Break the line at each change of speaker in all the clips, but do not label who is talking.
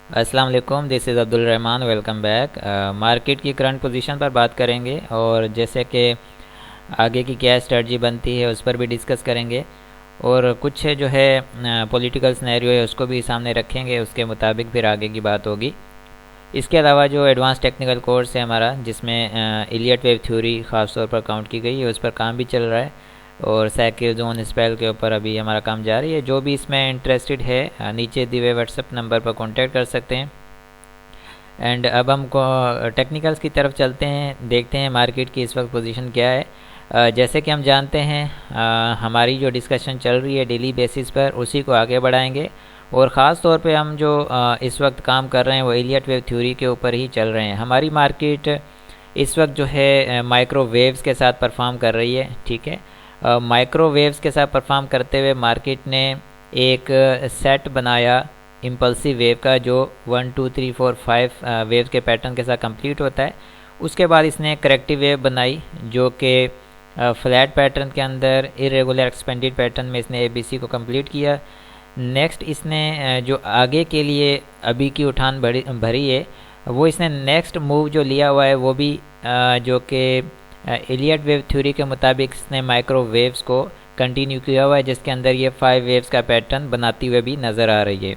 अस्सलाम वालेकुम, this is Abdul Rahman. Welcome back. Market की करंट पोजीशन पर बात करेंगे और जैसे कि आगे की क्या स्ट्रेटजी बनती है उस पर भी डिस्कस करेंगे और कुछ जो है पॉलिटिकल सिनेरियो है उसको भी सामने रखेंगे, उसके मुताबिक फिर आगे की बात होगी। इसके अलावा जो एडवांस टेक्निकल कोर्स है हमारा, जिसमें इलियट वेव थ्योरी ख़ास तौर पर काउंट की गई है, उस पर काम भी चल रहा है और साइकिल जोन स्पेल के ऊपर अभी हमारा काम जारी है। जो भी इसमें इंटरेस्टेड है नीचे दिए हुए व्हाट्सएप नंबर पर कांटेक्ट कर सकते हैं। एंड अब हम टेक्निकल्स की तरफ चलते हैं, देखते हैं मार्केट की इस वक्त पोजीशन क्या है। जैसे कि हम जानते हैं हमारी जो डिस्कशन चल रही है डेली बेसिस पर, उसी को आगे बढ़ाएंगे और ख़ास तौर पे हम जो इस वक्त काम कर रहे हैं वो इलियट वेव थ्योरी के ऊपर ही चल रहे हैं। हमारी मार्केट इस वक्त जो है माइक्रोवेव्स के साथ परफॉर्म कर रही है। ठीक है, माइक्रोवेव्स के साथ परफॉर्म करते हुए मार्केट ने एक सेट बनाया इम्पल्सिव वेव का, जो 1 2 3 4 5 वेव्स के पैटर्न के साथ कंप्लीट होता है। उसके बाद इसने करेक्टिव वेव बनाई जो कि फ्लैट पैटर्न के अंदर इरेगुलर एक्सपेंडेड पैटर्न में इसने एबीसी को कंप्लीट किया। नेक्स्ट इसने जो आगे के लिए अभी की उठान भरी है, वो इसने नेक्स्ट मूव जो लिया हुआ है वो भी जो कि इलियट वेव थ्योरी के मुताबिक इसने माइक्रोवेव्स को कंटिन्यू किया हुआ है, जिसके अंदर ये 5 वेव्स का पैटर्न बनाती हुए भी नज़र आ रही है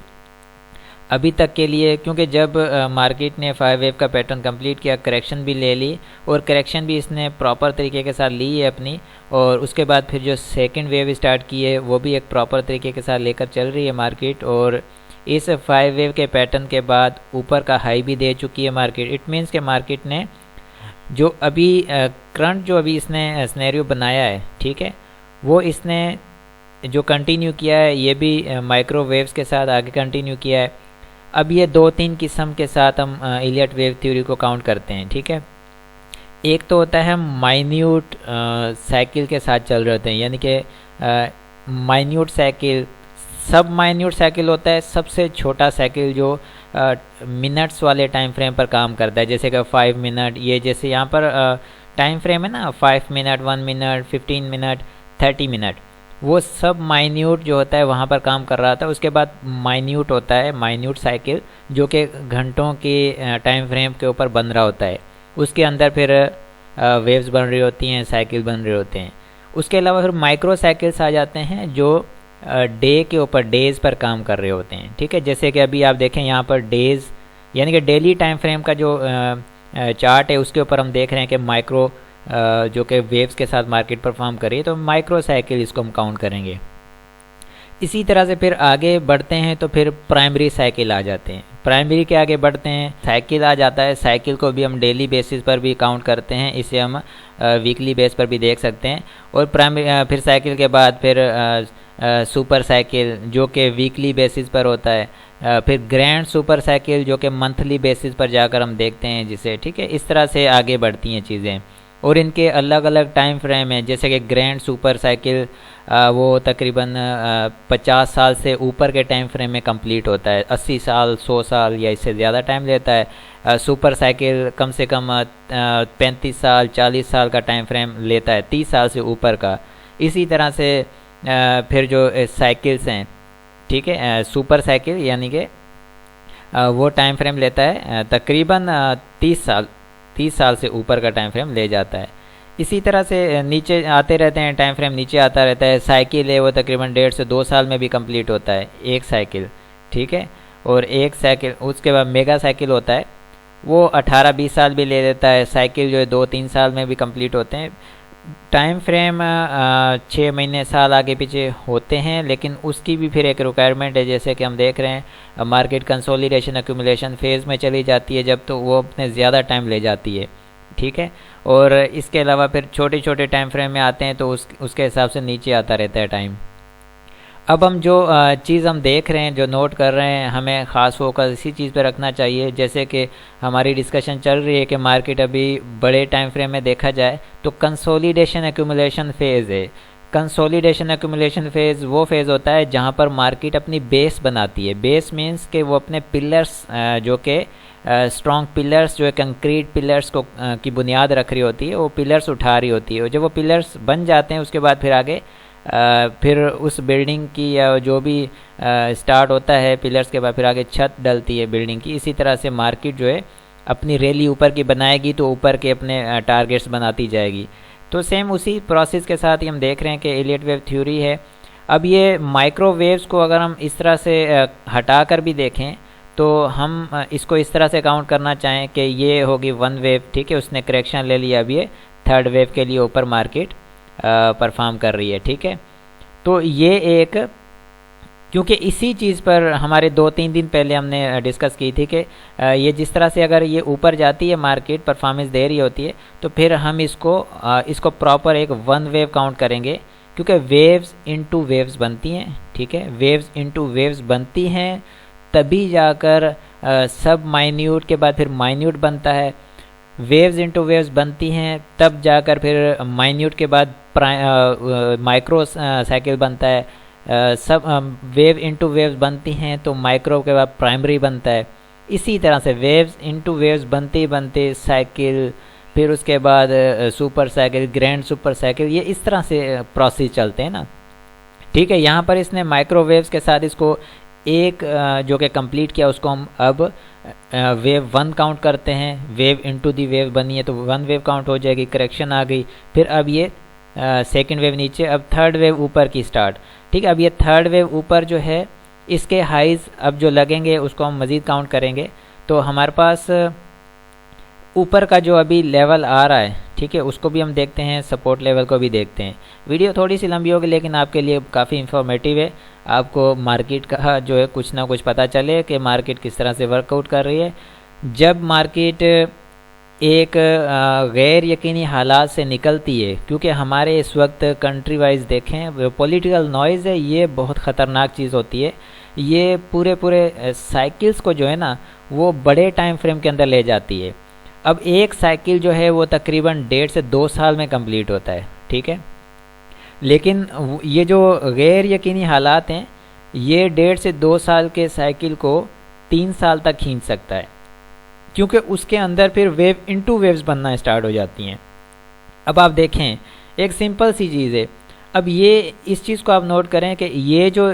अभी तक के लिए। क्योंकि जब मार्केट ने 5 वेव का पैटर्न कंप्लीट किया, करेक्शन भी ले ली और करेक्शन भी इसने प्रॉपर तरीके के साथ ली है अपनी, और उसके बाद फिर जो सेकंड वेव स्टार्ट की है वो भी एक प्रॉपर तरीके के साथ लेकर चल रही है मार्केट। और इस 5 वेव के पैटर्न के बाद ऊपर का हाई भी दे चुकी है मार्केट। इट मीन्स के मार्केट ने जो अभी करंट जो अभी इसने सिनेरियो बनाया है, ठीक है, वो इसने जो कंटिन्यू किया है ये भी माइक्रोवेव्स के साथ आगे कंटिन्यू किया है। अब ये 2-3 किस्म के साथ हम इलियट वेव थ्योरी को काउंट करते हैं। ठीक है, एक तो होता है माइन्यूट साइकिल के साथ चल रहे होते हैं, यानी कि माइन्यूट साइकिल, सब माइन्यूट साइकिल होता है, सबसे छोटा साइकिल जो मिनट्स वाले टाइम फ्रेम पर काम करता है, जैसे कि 5 मिनट। ये जैसे यहाँ पर टाइम फ्रेम है ना, 5 मिनट, 1 मिनट, 15 मिनट, 30 मिनट, वो सब माइन्यूट जो होता है वहाँ पर काम कर रहा था। उसके बाद माइन्यूट होता है माइन्यूट साइकिल, जो कि घंटों के टाइम फ्रेम के ऊपर बन रहा होता है। उसके अंदर फिर वेव्स बन रही होती हैं, साइकिल बन रहे होते हैं। उसके अलावा फिर माइक्रो साइकिल्स आ जाते हैं जो डे के ऊपर, डेज़ पर काम कर रहे होते हैं। ठीक है, जैसे कि अभी आप देखें यहाँ पर डेज़ यानी कि डेली टाइम फ्रेम का जो चार्ट है उसके ऊपर हम देख रहे हैं कि माइक्रो जो कि वेव्स के साथ मार्केट परफॉर्म कर रही है, तो माइक्रो साइकिल इसको हम काउंट करेंगे। इसी तरह से फिर आगे बढ़ते हैं तो फिर प्राइमरी साइकिल आ जाते हैं। प्राइमरी के आगे बढ़ते हैं, साइकिल आ जाता है। साइकिल को भी हम डेली बेसिस पर भी काउंट करते हैं, इसे हम वीकली बेस पर भी देख सकते हैं। और प्राइमरी फिर साइकिल के बाद फिर सुपर साइकिल जो कि वीकली बेसिस पर होता है। फिर ग्रैंड सुपर साइकिल जो कि मंथली बेसिस पर जाकर हम देखते हैं जिसे। ठीक है, इस तरह से आगे बढ़ती हैं चीज़ें और इनके अलग अलग टाइम फ्रेम हैं। जैसे कि ग्रैंड सुपर साइकिल वो तकरीबन 50 साल से ऊपर के टाइम फ्रेम में कंप्लीट होता है, 80 साल, 100 साल या इससे ज़्यादा टाइम लेता है। सुपर साइकिल कम से कम 35 साल, 40 साल का टाइम फ्रेम लेता है, 30 साल से ऊपर का। इसी तरह से फिर जो साइकिल्स हैं, ठीक है, सुपर साइकिल यानी कि वो टाइम फ्रेम लेता है तकरीबन 30 साल से ऊपर का टाइम फ्रेम ले जाता है। इसी तरह से नीचे आते रहते हैं, टाइम फ्रेम नीचे आता रहता है। साइकिल है वो तकरीबन 1.5 से 2 साल में भी कंप्लीट होता है एक साइकिल। ठीक है, और एक साइकिल उसके बाद मेगा साइकिल होता है, वो 18-20 साल भी ले लेता है। साइकिल जो है 2-3 साल में भी कंप्लीट होते हैं। टाइम फ्रेम 6 महीने, साल आगे पीछे होते हैं, लेकिन उसकी भी फिर एक रिक्वायरमेंट है। जैसे कि हम देख रहे हैं मार्केट कंसोलिडेशन एक्यूमुलेशन फेज़ में चली जाती है जब, तो वो अपने ज़्यादा टाइम ले जाती है। ठीक है, और इसके अलावा फिर छोटे छोटे टाइम फ्रेम में आते हैं तो उसके हिसाब से नीचे आता रहता है टाइम। अब हम जो चीज़ हम देख रहे हैं, जो नोट कर रहे हैं, हमें ख़ास फोकस इसी चीज़ पे रखना चाहिए। जैसे कि हमारी डिस्कशन चल रही है कि मार्केट अभी बड़े टाइम फ्रेम में देखा जाए तो कंसोलिडेशन एक्यूमुलेशन फेज़ है। कंसोलिडेशन एक्यूमुलेशन फेज़ वो फेज़ होता है जहाँ पर मार्केट अपनी बेस बनाती है। बेस मीन्स कि वो अपने पिलर्स जो कि स्ट्रॉन्ग पिलर्स जो है कंक्रीट पिलर्स को की बुनियाद रख रही होती है, वो पिलर्स उठा रही होती है। और जब वो पिलर्स बन जाते हैं उसके बाद फिर आगे फिर उस बिल्डिंग की या जो भी स्टार्ट होता है पिलर्स के बाद फिर आगे छत डलती है बिल्डिंग की, इसी तरह से मार्केट जो है अपनी रैली ऊपर की बनाएगी तो ऊपर के अपने टारगेट्स बनाती जाएगी। तो सेम उसी प्रोसेस के साथ ही हम देख रहे हैं कि एलियट वेव थ्योरी है। अब ये माइक्रोवेव्स को अगर हम इस तरह से हटा कर भी देखें तो हम इसको इस तरह से काउंट करना चाहें कि ये होगी वन वेव, ठीक है, उसने करेक्शन ले लिया, अब ये थर्ड वेव के लिए ऊपर मार्केट परफॉर्म कर रही है, ठीक है। तो ये एक, क्योंकि इसी चीज़ पर हमारे 2-3 दिन पहले हमने डिस्कस की थी कि ये जिस तरह से अगर ये ऊपर जाती है मार्केट परफॉर्मेंस दे रही होती है तो फिर हम इसको प्रॉपर एक वन वेव काउंट करेंगे, क्योंकि वेव्स इनटू वेव्स बनती हैं, ठीक है, वेव्स इनटू वेव्स बनती हैं तभी जाकर सब माइन्यूट के बाद फिर माइन्यूट बनता है, वेव्स इनटू वेव्स बनती हैं तब जाकर फिर माइन्यूट के बाद माइक्रो साइकिल बनता है, सब वेव इनटू वेव्स बनती हैं तो माइक्रो के बाद प्राइमरी बनता है। इसी तरह से वेव्स इनटू वेव्स बनते बनते साइकिल, फिर उसके बाद super cycle, grand super cycle, ये इस तरह से प्रोसेस चलते हैं ना, ठीक है। यहाँ पर इसने माइक्रोवेव्स के साथ इसको एक जो कि कंप्लीट किया उसको हम अब वेव 1 काउंट करते हैं, वेव इनटू दी वेव बनी है तो 1 वेव काउंट हो जाएगी, करेक्शन आ गई, फिर अब ये सेकंड वेव नीचे, अब थर्ड वेव ऊपर की स्टार्ट, ठीक है। अब ये थर्ड वेव ऊपर जो है इसके हाइज अब जो लगेंगे उसको हम मज़ीद काउंट करेंगे तो हमारे पास ऊपर का जो अभी लेवल आ रहा है, ठीक है, उसको भी हम देखते हैं, सपोर्ट लेवल को भी देखते हैं। वीडियो थोड़ी सी लंबी होगी लेकिन आपके लिए काफ़ी इंफॉर्मेटिव है, आपको मार्केट का जो है कुछ ना कुछ पता चले कि मार्केट किस तरह से वर्कआउट कर रही है। जब मार्केट एक गैर यकीनी हालात से निकलती है, क्योंकि हमारे इस वक्त कंट्री वाइज देखें पॉलिटिकल नॉइज़ है, ये बहुत ख़तरनाक चीज़ होती है, ये पूरे साइकिल्स को जो है ना वो बड़े टाइम फ्रेम के अंदर ले जाती है। अब एक साइकिल जो है वो तकरीबन 1.5 से 2 साल में कंप्लीट होता है, ठीक है, लेकिन ये जो गैर यकीनी हालात हैं ये 1.5 से 2 साल के साइकिल को 3 साल तक खींच सकता है, क्योंकि उसके अंदर फिर वेव इनटू वेव्स बनना स्टार्ट हो जाती हैं। अब आप देखें एक सिंपल सी चीज़ है, अब ये इस चीज़ को आप नोट करें कि ये जो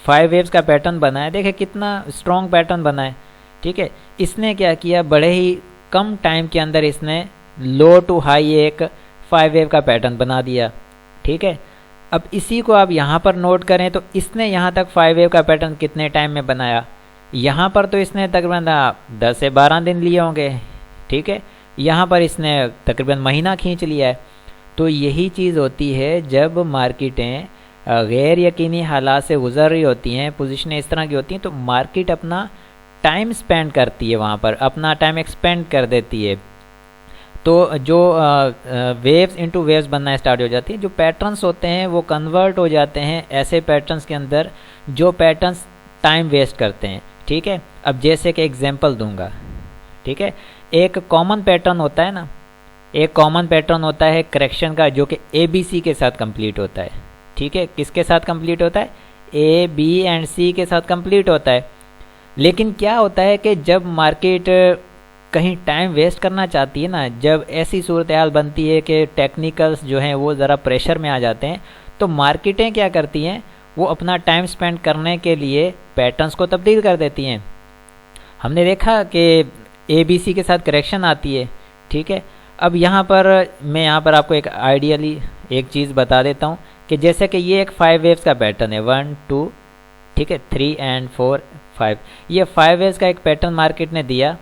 5 वेव्स का पैटर्न बना है, देखें कितना स्ट्रॉन्ग पैटर्न बना है, ठीक है। इसने क्या किया, बड़े ही कम टाइम के अंदर इसने लो टू हाई एक 5 वेव का पैटर्न बना दिया, ठीक है। अब इसी को आप यहाँ पर नोट करें तो इसने यहाँ तक 5 वेव का पैटर्न कितने टाइम में बनाया, यहाँ पर तो इसने तकरीबन 10 से 12 दिन लिए होंगे, ठीक है, यहाँ पर इसने तकरीबन महीना खींच लिया है। तो यही चीज़ होती है जब मार्केटें गैर यकीनी हालात से गुजर रही होती हैं, पोजीशनें इस तरह की होती हैं तो मार्केट अपना टाइम स्पेंड करती है, वहाँ पर अपना टाइम एक्सपेंड कर देती है। तो जो वेव्स इनटू वेव्स बनना स्टार्ट हो जाती है, जो पैटर्न्स होते हैं वो कन्वर्ट हो जाते हैं ऐसे पैटर्न्स के अंदर जो पैटर्न्स टाइम वेस्ट करते हैं, ठीक है। अब जैसे कि एग्जांपल दूंगा, ठीक है, एक कॉमन पैटर्न होता है ना, एक कॉमन पैटर्न होता है करेक्शन का जो कि ABC के साथ कंप्लीट होता है, ठीक है, किसके साथ कंप्लीट होता है, A, B एंड C के साथ कंप्लीट होता है। लेकिन क्या होता है कि जब मार्केट कहीं टाइम वेस्ट करना चाहती है ना, जब ऐसी सूरत हाल बनती है कि टेक्निकल्स जो हैं वो ज़रा प्रेशर में आ जाते हैं, तो मार्केटें क्या करती हैं, वो अपना टाइम स्पेंड करने के लिए पैटर्न्स को तब्दील कर देती हैं। हमने देखा कि ABC के साथ करेक्शन आती है, ठीक है। अब मैं यहाँ पर आपको एक आइडियली एक चीज़ बता देता हूँ कि जैसे कि ये एक 5 वेव्स का पैटर्न है, 1 2, ठीक है, 3 एंड 4 5, ये 5 वेव्स का एक पैटर्न मार्केट ने दिया।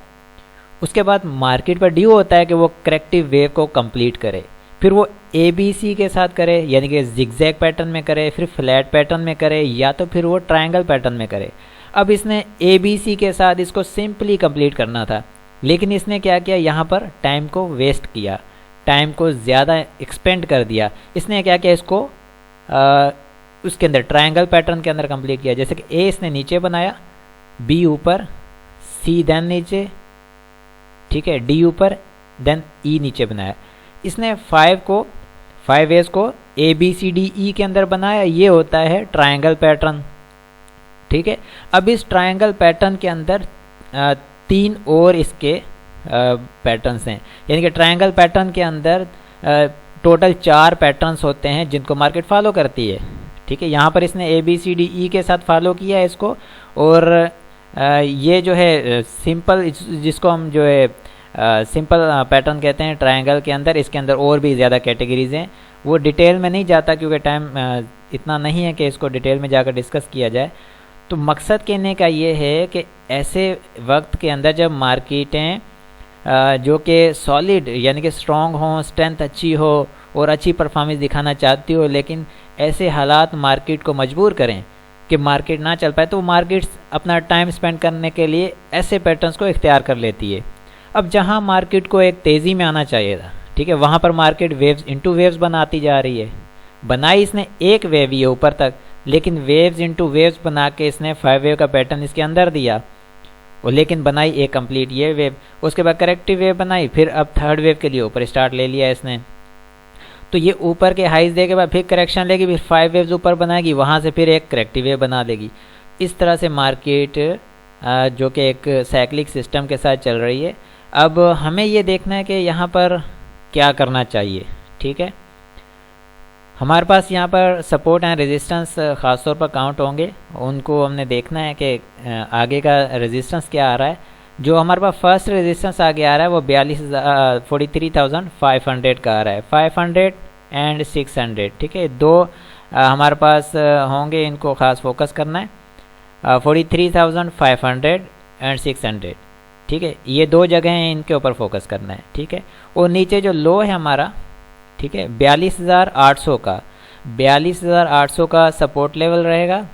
उसके बाद मार्केट पर ड्यू होता है कि वो करेक्टिव वेव को कंप्लीट करे, फिर वो ABC के साथ करे, यानी कि जिगजैग पैटर्न में करे, फिर फ्लैट पैटर्न में करे, या तो फिर वो ट्रायंगल पैटर्न में करे। अब इसने ABC के साथ इसको सिंपली कंप्लीट करना था, लेकिन इसने क्या किया, यहाँ पर टाइम को वेस्ट किया, टाइम को ज़्यादा एक्सपेंड कर दिया। इसने क्या किया, इसको उसके अंदर ट्रायंगल पैटर्न के अंदर कंप्लीट किया। जैसे कि A इसने नीचे बनाया, B ऊपर, C देन नीचे, ठीक है, D ऊपर, देन E नीचे बनाया। इसने 5 वेज को ABCDE के अंदर बनाया, ये होता है ट्रायंगल पैटर्न, ठीक है। अब इस ट्रायंगल पैटर्न के अंदर 3 और इसके पैटर्न्स हैं, यानी कि ट्रायंगल पैटर्न के अंदर टोटल 4 पैटर्न्स होते हैं जिनको मार्केट फॉलो करती है। ठीक है, यहाँ पर इसने ABCDE के साथ फॉलो किया है इसको, और ये जो है सिंपल, जिसको हम जो है सिंपल पैटर्न कहते हैं ट्रायंगल के अंदर, इसके अंदर और भी ज़्यादा कैटेगरीज हैं। वो डिटेल में नहीं जाता क्योंकि टाइम इतना नहीं है कि इसको डिटेल में जाकर डिस्कस किया जाए। तो मकसद कहने का ये है कि ऐसे वक्त के अंदर जब मार्केटें जो कि सॉलिड यानी कि स्ट्रॉन्ग हों, स्ट्रेंथ अच्छी हो और अच्छी परफॉर्मेंस दिखाना चाहती हो, लेकिन ऐसे हालात मार्केट को मजबूर करें कि मार्केट ना चल पाए, तो मार्केट्स अपना टाइम स्पेंड करने के लिए ऐसे पैटर्न्स को इख्तियार कर लेती है। अब जहां मार्केट को एक तेज़ी में आना चाहिए था, ठीक है, वहां पर मार्केट वेव्स इनटू वेव्स बनाती जा रही है। बनाई इसने एक वेव ही है ऊपर तक, लेकिन वेव्स इनटू वेव्स बना के इसने 5 वेव का पैटर्न इसके अंदर दिया, और लेकिन बनाई एक कंप्लीट ये वेव। उसके बाद करेक्टिव वेव बनाई, फिर अब थर्ड वेव के लिए ऊपर स्टार्ट ले लिया इसने। तो ये ऊपर के हाइज दे के बाद फिर करेक्शन लेगी, फिर 5 वेव्स ऊपर बनाएगी, वहाँ से फिर एक करेक्टिव वेव बना देगी। इस तरह से मार्केट जो कि एक साइक्लिक सिस्टम के साथ चल रही है। अब हमें ये देखना है कि यहाँ पर क्या करना चाहिए। ठीक है, हमारे पास यहाँ पर सपोर्ट एंड रेजिस्टेंस ख़ास तौर पर काउंट होंगे, उनको हमने देखना है कि आगे का रेजिस्टेंस क्या आ रहा है। जो हमारे पास फर्स्ट रेजिस्टेंस आगे आ रहा है वो 43,500 का आ रहा है, 500 एंड 600। ठीक है, दो हमारे पास होंगे, इनको ख़ास फोकस करना है, 43,500 एंड 600। ठीक है, ये दो जगह हैं, इनके ऊपर फोकस करना है। ठीक है, और नीचे जो लो है हमारा, ठीक है, 42,800 का, 42,800 का सपोर्ट लेवल रहेगा,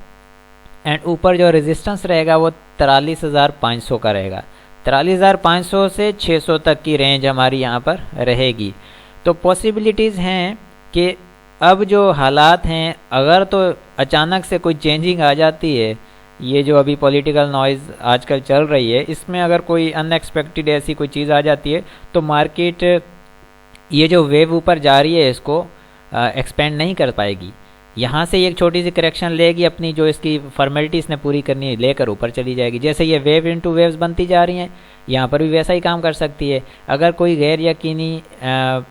एंड ऊपर जो रेजिस्टेंस रहेगा वो 43,500 का रहेगा। 43,500 से 600 तक की रेंज हमारी यहाँ पर रहेगी। तो पॉसिबिलिटीज़ हैं कि अब जो हालात हैं, अगर तो अचानक से कोई चेंजिंग आ जाती है, ये जो अभी पॉलिटिकल नॉइज़ आजकल चल रही है, इसमें अगर कोई अनएक्सपेक्टेड ऐसी कोई चीज़ आ जाती है, तो मार्केट ये जो वेव ऊपर जा रही है इसको एक्सपेंड नहीं कर पाएगी। यहाँ से एक छोटी सी करेक्शन लेगी, अपनी जो इसकी फॉर्मेलिटी इसने पूरी करनी है लेकर ऊपर चली जाएगी। जैसे ये वेव इनटू वेव्स बनती जा रही हैं, यहाँ पर भी वैसा ही काम कर सकती है। अगर कोई गैर यकीनी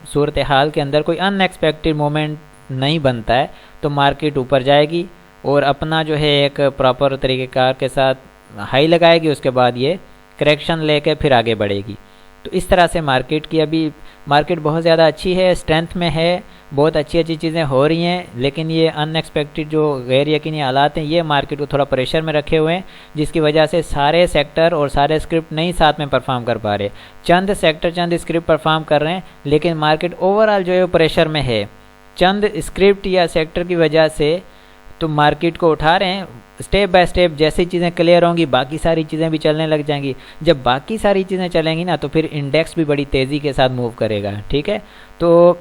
सूरत हाल के अंदर कोई अनएक्सपेक्टेड मोमेंट नहीं बनता है, तो मार्केट ऊपर जाएगी और अपना जो है एक प्रॉपर तरीक़ेकार के साथ हाई लगाएगी, उसके बाद ये करेक्शन लेकर फिर आगे बढ़ेगी। तो इस तरह से मार्केट की अभी मार्केट बहुत ज़्यादा अच्छी है, स्ट्रेंथ में है, बहुत अच्छी अच्छी चीज़ें हो रही हैं, लेकिन ये अनएक्सपेक्टेड जो गैर यकीनी हालात हैं, ये मार्केट को थोड़ा प्रेशर में रखे हुए हैं, जिसकी वजह से सारे सेक्टर और सारे स्क्रिप्ट नहीं साथ में परफॉर्म कर पा रहे। चंद सेक्टर चंद स्क्रिप्ट परफॉर्म कर रहे हैं, लेकिन मार्केट ओवरऑल जो है वो प्रेशर में है। चंद स्क्रिप्ट या सेक्टर की वजह से तो मार्केट को उठा रहे हैं, स्टेप बाय स्टेप जैसी चीज़ें क्लियर होंगी बाकी सारी चीज़ें भी चलने लग जाएंगी। जब बाकी सारी चीज़ें चलेंगी ना, तो फिर इंडेक्स भी बड़ी तेज़ी के साथ मूव करेगा। ठीक है, तो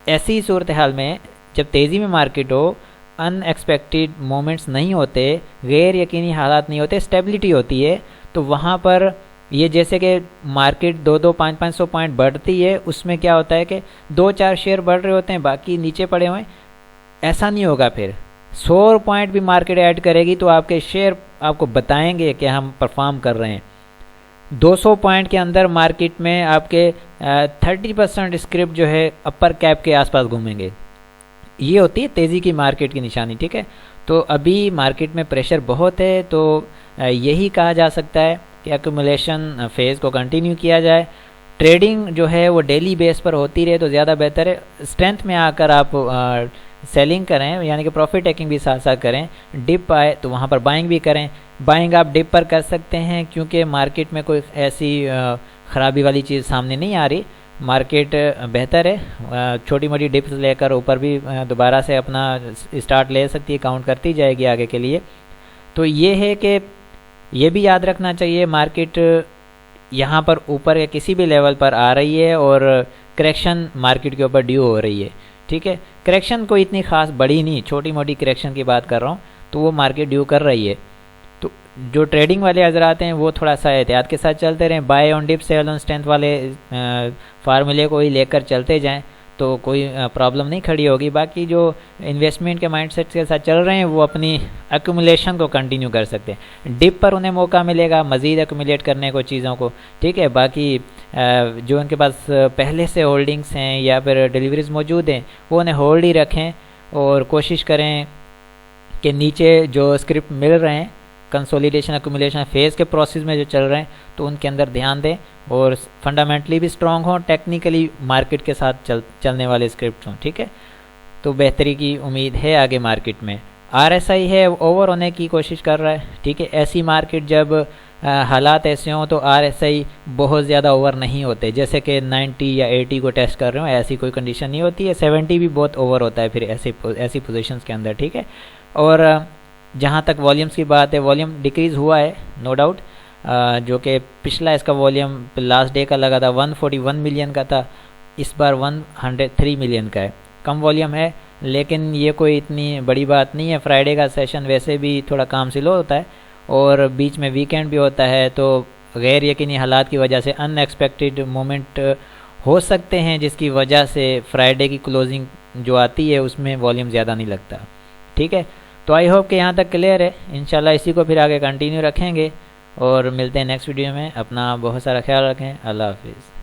ऐसी सूरत हाल में जब तेज़ी में मार्केट हो, अनएक्सपेक्टेड मोमेंट्स नहीं होते, गैर यकीनी हालात नहीं होते, स्टेबिलिटी होती है, तो वहाँ पर ये जैसे कि मार्केट 2-2, 500-500 पॉइंट बढ़ती है, उसमें क्या होता है कि 2-4 शेयर बढ़ रहे होते हैं, बाकी नीचे पड़े हुए हैं। ऐसा नहीं होगा, फिर 100 पॉइंट भी मार्केट ऐड करेगी तो आपके शेयर आपको बताएंगे कि हम परफॉर्म कर रहे हैं। 200 पॉइंट के अंदर मार्केट में आपके 30% स्क्रिप्ट जो है अपर कैप के आसपास घूमेंगे। ये होती है तेज़ी की मार्केट की निशानी। ठीक है, तो अभी मार्केट में प्रेशर बहुत है, तो यही कहा जा सकता है कि एक्यूमुलेशन फेज़ को कंटिन्यू किया जाए। ट्रेडिंग जो है वो डेली बेस पर होती रहे तो ज़्यादा बेहतर है। स्ट्रेंथ में आकर आप सेलिंग करें, यानी कि प्रॉफिट टेकिंग भी साथ साथ करें। डिप आए तो वहाँ पर बाइंग भी करें। बाइंग आप डिप पर कर सकते हैं, क्योंकि मार्केट में कोई ऐसी ख़राबी वाली चीज़ सामने नहीं आ रही, मार्केट बेहतर है। छोटी मोटी डिप्स लेकर ऊपर भी दोबारा से अपना स्टार्ट ले सकती है, काउंट करती जाएगी आगे के लिए। तो ये है कि ये भी याद रखना चाहिए, मार्केट यहाँ पर ऊपर या किसी भी लेवल पर आ रही है और करेक्शन मार्केट के ऊपर ड्यू हो रही है। ठीक है, करेक्शन कोई इतनी खास बड़ी नहीं, छोटी मोटी करेक्शन की बात कर रहा हूँ, तो वो मार्केट ड्यू कर रही है। तो जो ट्रेडिंग वाले हजरात हैं वो थोड़ा सा एहतियात के साथ चलते रहें, buy on dip sell on strength वाले फार्मूले को ही लेकर चलते जाएं, तो कोई प्रॉब्लम नहीं खड़ी होगी। बाकी जो इन्वेस्टमेंट के माइंडसेट के साथ चल रहे हैं वो अपनी एक्यूमुलेशन को कंटिन्यू कर सकते हैं। डिप पर उन्हें मौका मिलेगा मज़ीद एक्यूमुलेट करने को चीज़ों को, ठीक है। बाकी जो उनके पास पहले से होल्डिंग्स हैं या फिर डिलीवरीज मौजूद हैं वो उन्हें होल्ड ही रखें और कोशिश करें कि नीचे जो स्क्रिप्ट मिल रहे हैं कंसोलिडेशन एक्यूमुलेशन फेज़ के प्रोसेस में जो चल रहे हैं तो उनके अंदर ध्यान दें और फंडामेंटली भी स्ट्रांग हों, टेक्निकली मार्केट के साथ चलने वाले स्क्रिप्ट हों, ठीक है। तो बेहतरी की उम्मीद है आगे मार्केट में। RSI है ओवर होने की कोशिश कर रहा है, ठीक है। ऐसी मार्केट जब हालात ऐसे हों तो RSI बहुत ज़्यादा ओवर नहीं होते, जैसे कि 90 या 80 को टेस्ट कर रहे हो, ऐसी कोई कंडीशन नहीं होती है। 70 भी बहुत ओवर होता है फिर ऐसी पोजीशंस के अंदर, ठीक है। और जहाँ तक वॉल्यूम्स की बात है, वॉल्यूम डिक्रीज़ हुआ है नो डाउट, जो कि पिछला इसका वॉल्यूम लास्ट डे का लगा था 141 मिलियन का था, इस बार 103 मिलियन का है। कम वॉल्यूम है लेकिन ये कोई इतनी बड़ी बात नहीं है। फ्राइडे का सेशन वैसे भी थोड़ा काम स्लो होता है और बीच में वीकेंड भी होता है, तो गैर यकीनी हालात की वजह से अनएक्सपेक्टेड मोमेंट हो सकते हैं जिसकी वजह से फ्राइडे की क्लोजिंग जो आती है उसमें वॉल्यूम ज़्यादा नहीं लगता, ठीक है। तो आई होप कि यहाँ तक क्लियर है। इंशाल्लाह इसी को फिर आगे कंटिन्यू रखेंगे और मिलते हैं नेक्स्ट वीडियो में। अपना बहुत सारा ख्याल रखें। अल्लाह हाफिज़।